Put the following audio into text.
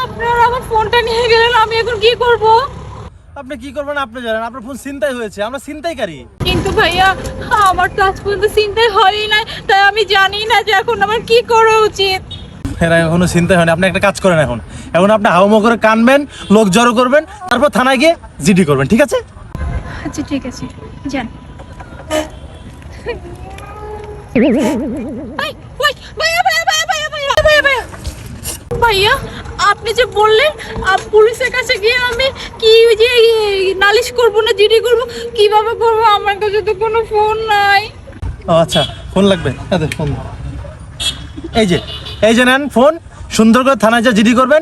আপনারা আমার ফোনটা নিয়ে গেলেন, আমি এখন কি করব? আপনি কি করবেন আপনি জানেন, আপনার ফোন ছিনতাই হয়েছে, আমরা ছিনতাইকারী। কিন্তু ভাইয়া আমার তো আজ পর্যন্ত চিন্তাই হয়ই নাই, তাই আমি জানি না যে এখন আমার কি করা উচিত। হ্যাঁ এখনো চিন্তাই হয়নি। আপনি একটা কাজ করেন, এখন এখন আপনি হাউমাউ করে কানবেন, লোক জড়ো করবেন, তারপর থানায় গিয়ে জিডি করবেন, ঠিক আছে? আচ্ছা ঠিক আছে, যান। ভাইয়া আপনি যে বললেন পুলিশের কাছে গিয়ে আমি কি যে নালিশ করব না জিডি করব, কিভাবে করব? আমার কাছে তো কোনো ফোন নাই। ও আচ্ছা, ফোন লাগবে? ফোন এই যে নেন ফোন, সুন্দর করে থানায় যা জিডি করবেন।